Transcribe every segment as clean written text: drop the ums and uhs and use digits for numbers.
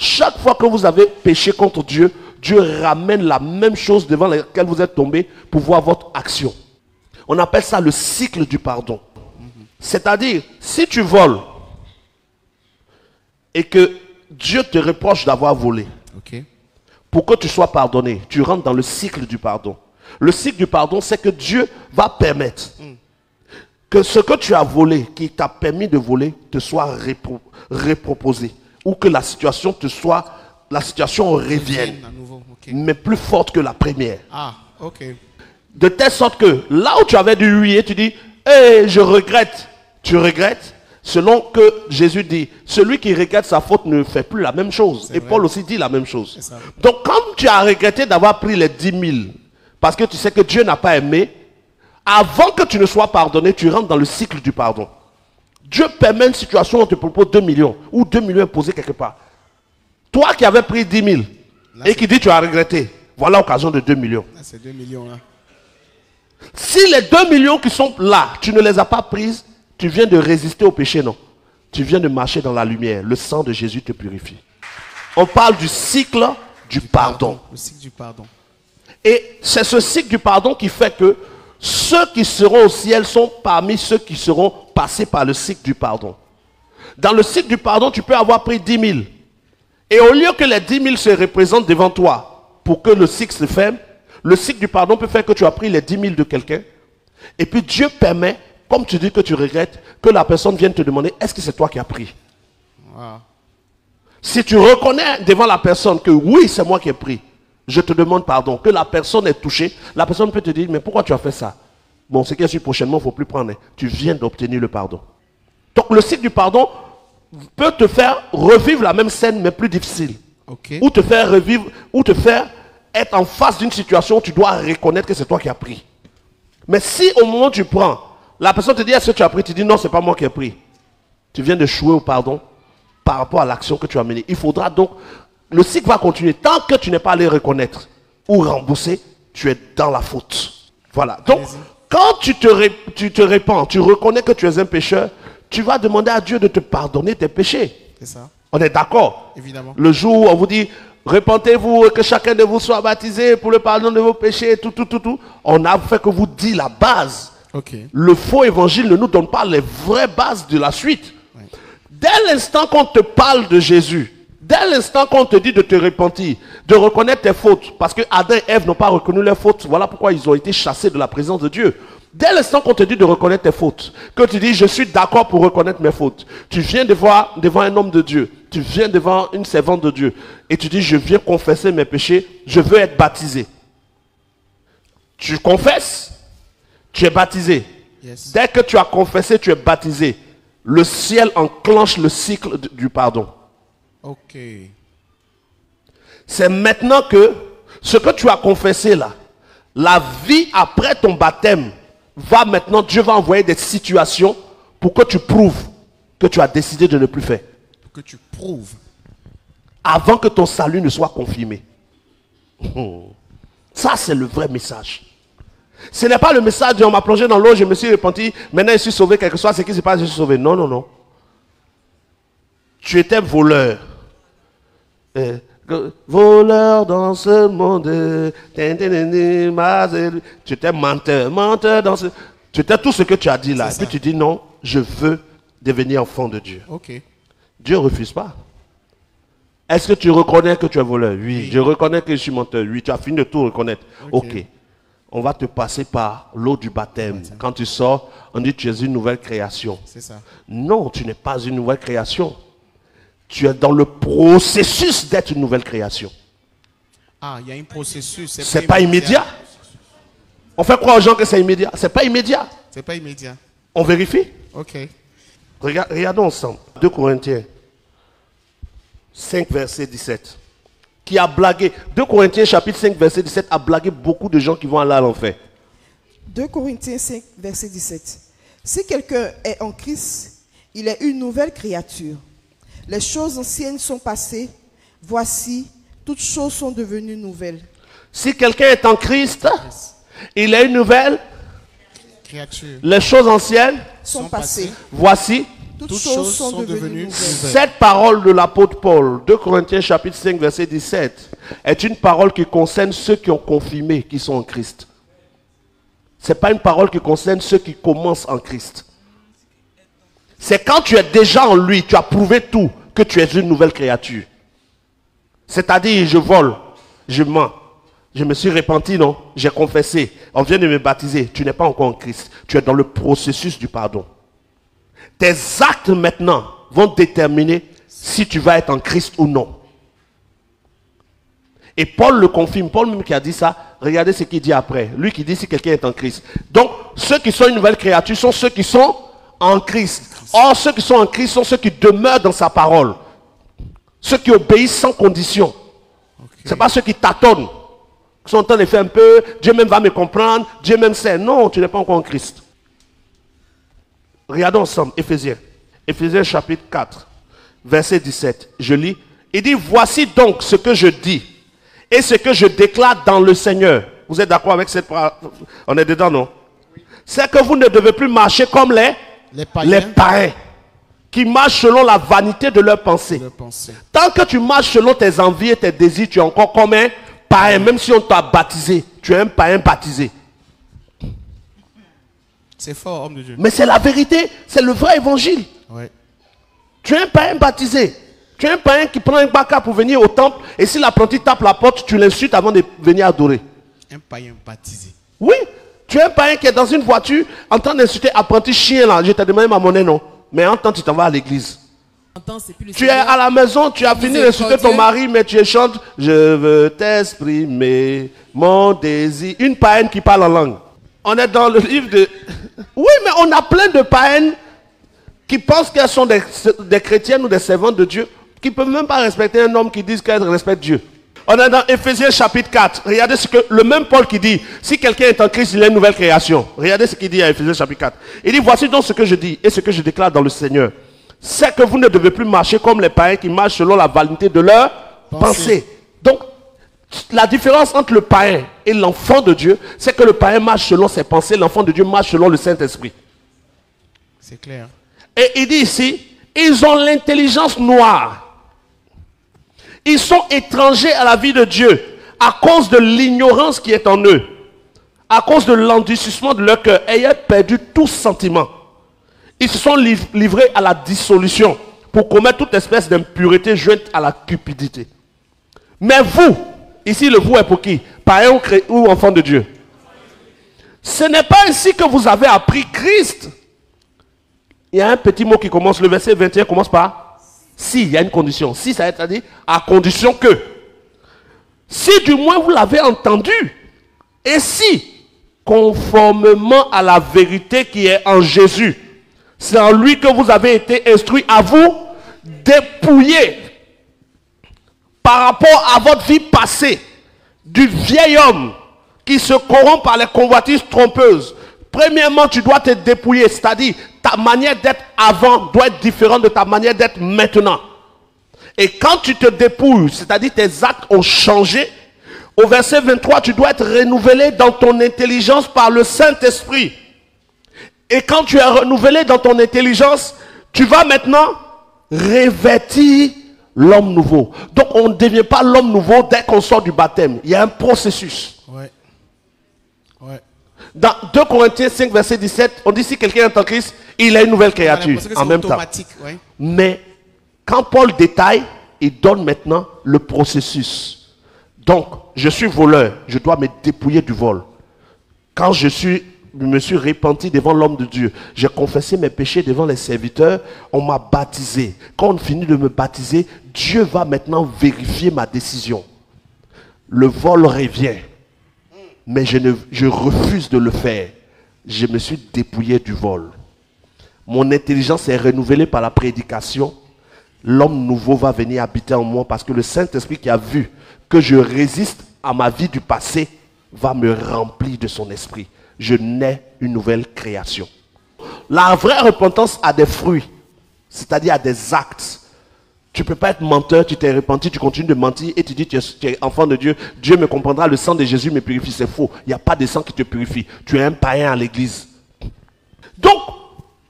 Chaque fois que vous avez péché contre Dieu, Dieu ramène la même chose devant laquelle vous êtes tombé pour voir votre action. On appelle ça le cycle du pardon. C'est-à-dire, si tu voles et que Dieu te reproche d'avoir volé, pour que tu sois pardonné, tu rentres dans le cycle du pardon. Le cycle du pardon, c'est que Dieu va permettre que ce que tu as volé, qui t'a permis de voler, te soit reproposé. Ou que la situation revienne, mais plus forte que la première. De telle sorte que là où tu avais dit oui et tu dis, hey, je regrette, tu regrettes, selon que Jésus dit, celui qui regrette sa faute ne fait plus la même chose. Et Paul aussi dit la même chose. Donc comme tu as regretté d'avoir pris les 10 000, parce que tu sais que Dieu n'a pas aimé, avant que tu ne sois pardonné, tu rentres dans le cycle du pardon. Dieu permet une situation où on te propose 2 millions, ou 2 millions imposés quelque part. Toi qui avais pris 10 000, là, et qui dit tu as regretté, voilà l'occasion de 2 millions. Là, c'est 2 millions là. Si les 2 millions qui sont là, tu ne les as pas prises, tu viens de résister au péché, non. Tu viens de marcher dans la lumière. Le sang de Jésus te purifie. On parle du cycle du pardon. Le cycle du pardon. Et c'est ce cycle du pardon qui fait que ceux qui seront au ciel sont parmi ceux qui seront passés par le cycle du pardon. Dans le cycle du pardon, tu peux avoir pris 10 000. Et au lieu que les 10 000 se représentent devant toi pour que le cycle se ferme, le cycle du pardon peut faire que tu as pris les 10 000 de quelqu'un. Et puis Dieu permet, comme tu dis que tu regrettes, que la personne vienne te demander, est-ce que c'est toi qui as pris? Si tu reconnais devant la personne que oui, c'est moi qui ai pris, je te demande pardon, que la personne est touchée, la personne peut te dire, mais pourquoi tu as fait ça? Bon, ce qui est sûr, prochainement, il ne faut plus prendre. Tu viens d'obtenir le pardon. Donc le cycle du pardon peut te faire revivre la même scène, mais plus difficile. Ou te faire revivre, ou te faire être en face d'une situation où tu dois reconnaître que c'est toi qui as pris. Mais si au moment où tu prends, la personne te dit, est-ce que tu as pris? Tu dis, non, ce n'est pas moi qui ai pris. Tu viens de échouer au pardon par rapport à l'action que tu as menée. Il faudra donc, le cycle va continuer. Tant que tu n'es pas allé reconnaître ou rembourser, tu es dans la faute. Voilà. Donc, quand tu te répands, tu reconnais que tu es un pécheur, tu vas demander à Dieu de te pardonner tes péchés. C'est ça. On est d'accord? Évidemment. Le jour où on vous dit, repentez-vous et que chacun de vous soit baptisé pour le pardon de vos péchés, tout. On a fait que vous dit la base. Le faux évangile ne nous donne pas les vraies bases de la suite. Dès l'instant qu'on te parle de Jésus, dès l'instant qu'on te dit de te repentir, de reconnaître tes fautes, parce que Adam et Ève n'ont pas reconnu leurs fautes, voilà pourquoi ils ont été chassés de la présence de Dieu. Dès l'instant qu'on te dit de reconnaître tes fautes, que tu dis je suis d'accord pour reconnaître mes fautes, tu viens devant un homme de Dieu, tu viens devant une servante de Dieu, et tu dis je viens confesser mes péchés, je veux être baptisé. Tu confesses, tu es baptisé. Dès que tu as confessé, tu es baptisé. Le ciel enclenche le cycle du pardon. C'est maintenant que ce que tu as confessé là, la vie après ton baptême, Dieu va envoyer des situations pour que tu prouves que tu as décidé de ne plus faire. Pour que tu prouves. Avant que ton salut ne soit confirmé. Ça, c'est le vrai message. Ce n'est pas le message de on m'a plongé dans l'eau, je me suis repenti, maintenant je suis sauvé, quel que soit ce qui se passe, je suis sauvé. Non, non, non. Tu étais voleur. Voleur dans ce monde. Tu étais menteur dans ce... Tu étais tout ce que tu as dit là. Et puis tu dis non, je veux devenir enfant de Dieu. Dieu ne refuse pas. Est-ce que tu reconnais que tu es voleur? Oui. Je reconnais que je suis menteur. Oui, tu as fini de tout reconnaître. Ok. On va te passer par l'eau du baptême. Quand tu sors, on dit que tu es une nouvelle création. C'est ça. Non, tu n'es pas une nouvelle création. Tu es dans le processus d'être une nouvelle création. Ah, il y a un processus. C'est pas immédiat. On fait croire aux gens que c'est immédiat. C'est pas immédiat. C'est pas immédiat. On vérifie. Ok. Regardons ensemble. 2 Corinthiens 5, verset 17. Qui a blagué. 2 Corinthiens chapitre 5, verset 17 a blagué beaucoup de gens qui vont aller à l'enfer. 2 Corinthiens 5, verset 17. Si quelqu'un est en Christ, il est une nouvelle créature. Les choses anciennes sont passées. Voici, toutes choses sont devenues nouvelles. Si quelqu'un est en Christ, il est une nouvelle créature. Les choses anciennes sont passées. Voici, Toutes choses sont devenues nouvelles. Cette parole de l'apôtre Paul, 2 Corinthiens chapitre 5, verset 17, est une parole qui concerne ceux qui ont confirmé qu'ils sont en Christ. Ce n'est pas une parole qui concerne ceux qui commencent en Christ. C'est quand tu es déjà en lui, tu as prouvé tout, que tu es une nouvelle créature. C'est-à-dire, je vole, je mens, je me suis repenti, non? J'ai confessé, on vient de me baptiser, tu n'es pas encore en Christ. Tu es dans le processus du pardon. Tes actes maintenant vont déterminer si tu vas être en Christ ou non. Et Paul le confirme, Paul même qui a dit ça, regardez ce qu'il dit après. Lui qui dit si quelqu'un est en Christ. Donc, ceux qui sont une nouvelle créature sont ceux qui sont en Christ. Or, ceux qui sont en Christ sont ceux qui demeurent dans sa parole. Ceux qui obéissent sans condition. Ce n'est pas ceux qui tâtonnent. Qui sont en train de faire un peu, Dieu même va me comprendre, Dieu même sait. Non, tu n'es pas encore en Christ. Regardons ensemble, Éphésiens. Éphésiens chapitre 4, verset 17. Je lis. Il dit, voici donc ce que je dis et ce que je déclare dans le Seigneur. Vous êtes d'accord avec cette parole? On est dedans, non? Oui. C'est que vous ne devez plus marcher comme les païens qui marchent selon la vanité de leurs pensées. Tant que tu marches selon tes envies et tes désirs, tu es encore comme un païen. Même si on t'a baptisé, tu es un païen baptisé. C'est fort, homme de Dieu. Mais c'est la vérité, c'est le vrai évangile. Ouais. Tu es un païen baptisé. Tu es un païen qui prend un baka pour venir au temple et si l'apprenti tape la porte, tu l'insultes avant de venir adorer. Un païen baptisé. Oui, tu es un païen qui est dans une voiture en train d'insulter apprenti chien là. Je t'ai demandé ma monnaie, non? Mais en temps, tu t'en vas à l'église. Tu es à la maison, tu as fini d'insulter ton mari, mais tu chantes « Je veux t'exprimer mon désir ». Une païenne qui parle en langue. On est dans le livre de... Oui, mais on a plein de païennes qui pensent qu'elles sont des chrétiennes ou des servantes de Dieu, qui ne peuvent même pas respecter un homme qui dit qu'elle respecte Dieu. On est dans Éphésiens chapitre 4. Regardez ce que le même Paul qui dit, si quelqu'un est en Christ, il est une nouvelle création. Regardez ce qu'il dit à Éphésiens chapitre 4. Il dit, voici donc ce que je dis et ce que je déclare dans le Seigneur. C'est que vous ne devez plus marcher comme les païens qui marchent selon la vanité de leurs pensées. Donc, la différence entre le païen et l'enfant de Dieu, c'est que le païen marche selon ses pensées, l'enfant de Dieu marche selon le Saint-Esprit. C'est clair. Et il dit ici, ils ont l'intelligence noire. Ils sont étrangers à la vie de Dieu à cause de l'ignorance qui est en eux, à cause de l'endurcissement de leur cœur, ayant perdu tout sentiment. Ils se sont livrés à la dissolution pour commettre toute espèce d'impureté jointe à la cupidité. Mais vous, ici le vous est pour qui? Païen ou enfant de Dieu? Ce n'est pas ainsi que vous avez appris Christ. Il y a un petit mot qui commence, le verset 21 commence par si, il y a une condition. Si, ça veut dire à condition que. Si du moins vous l'avez entendu, et si, conformément à la vérité qui est en Jésus, c'est en lui que vous avez été instruits à vous dépouiller par rapport à votre vie passée du vieil homme qui se corrompt par les convoitises trompeuses. Premièrement, tu dois te dépouiller, c'est-à-dire ta manière d'être avant doit être différente de ta manière d'être maintenant. Et quand tu te dépouilles, c'est-à-dire tes actes ont changé, au verset 23, tu dois être renouvelé dans ton intelligence par le Saint-Esprit. Et quand tu es renouvelé dans ton intelligence, tu vas maintenant revêtir l'homme nouveau. Donc on ne devient pas l'homme nouveau dès qu'on sort du baptême. Il y a un processus. Ouais. Ouais. Dans 2 Corinthiens 5, verset 17, on dit si quelqu'un est en Christ, il est une nouvelle créature en même temps. Ouais. Mais quand Paul détaille, il donne maintenant le processus. Donc, je suis voleur, je dois me dépouiller du vol. Quand je me suis repenti devant l'homme de Dieu, j'ai confessé mes péchés devant les serviteurs, on m'a baptisé. Quand on finit de me baptiser, Dieu va maintenant vérifier ma décision. Le vol revient. Mais je refuse de le faire. Je me suis dépouillé du vol. Mon intelligence est renouvelée par la prédication. L'homme nouveau va venir habiter en moi parce que le Saint-Esprit qui a vu que je résiste à ma vie du passé va me remplir de son esprit. Je nais une nouvelle création. La vraie repentance a des fruits, c'est-à-dire a des actes. Tu ne peux pas être menteur, tu t'es repenti, tu continues de mentir et tu dis tu es enfant de Dieu. Dieu me comprendra, le sang de Jésus me purifie. C'est faux. Il n'y a pas de sang qui te purifie. Tu es un païen à l'église. Donc,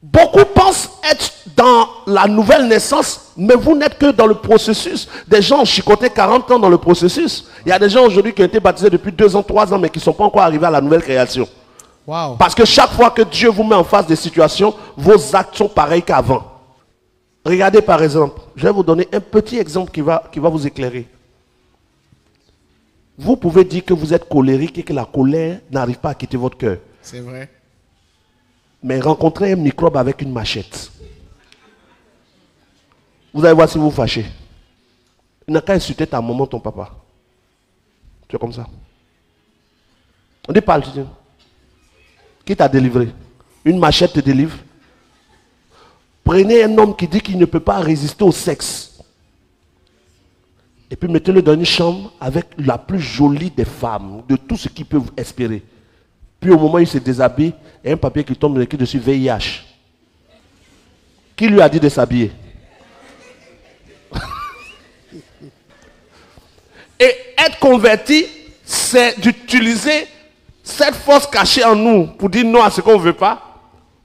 beaucoup pensent être dans la nouvelle naissance, mais vous n'êtes que dans le processus. Des gens ont chicoté 40 ans dans le processus. Il y a des gens aujourd'hui qui ont été baptisés depuis 2 ans, 3 ans, mais qui ne sont pas encore arrivés à la nouvelle création. Wow. Parce que chaque fois que Dieu vous met en face des situations, vos actes sont pareils qu'avant. Regardez par exemple, je vais vous donner un petit exemple qui va vous éclairer. Vous pouvez dire que vous êtes colérique et que la colère n'arrive pas à quitter votre cœur. C'est vrai. Mais rencontrez un microbe avec une machette. Vous allez voir si vous vous fâchez. Il n'a qu'à insulter ta maman, ton papa. Tu es comme ça. On dit parle, tu dis. Qui t'a délivré? Une machette te délivre. Prenez un homme qui dit qu'il ne peut pas résister au sexe. Et puis mettez-le dans une chambre avec la plus jolie des femmes, de tout ce qu'ils peuvent espérer. Puis au moment où il se déshabille, il y a un papier qui tombe écrit dessus VIH. Qui lui a dit de s'habiller? Et être converti, c'est d'utiliser cette force cachée en nous pour dire non à ce qu'on ne veut pas,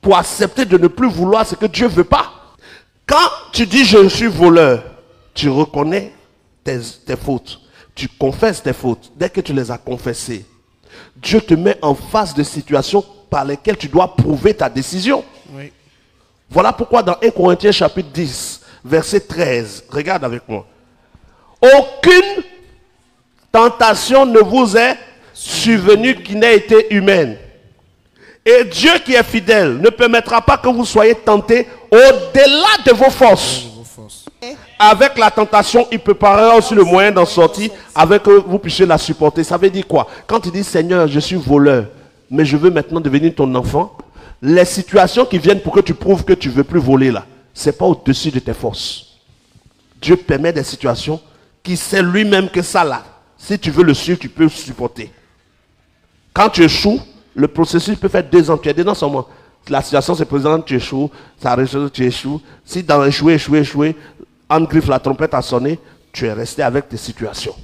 pour accepter de ne plus vouloir ce que Dieu ne veut pas. Quand tu dis je suis voleur, tu reconnais tes fautes. Tu confesses tes fautes. Dès que tu les as confessées, Dieu te met en face de situations par lesquelles tu dois prouver ta décision. Oui. Voilà pourquoi dans 1 Corinthiens chapitre 10, verset 13, regarde avec moi. Aucune tentation ne vous est survenue qui n'ait été humaine. Et Dieu qui est fidèle ne permettra pas que vous soyez tentés au-delà de vos forces. Avec la tentation, il préparera aussi le moyen d'en sortir avec que vous puissiez la supporter. Ça veut dire quoi? Quand tu dis Seigneur, je suis voleur, mais je veux maintenant devenir ton enfant, les situations qui viennent pour que tu prouves que tu ne veux plus voler là, ce n'est pas au-dessus de tes forces. Dieu permet des situations qui sait lui-même que ça là, si tu veux le suivre, tu peux le supporter. Quand tu échoues, le processus peut faire 2 ans. Tu es dedans seulement. La situation se présente, tu échoues, ça réussit, tu échoues. Si dans échouer, en griffe la trompette a sonné, tu es resté avec tes situations.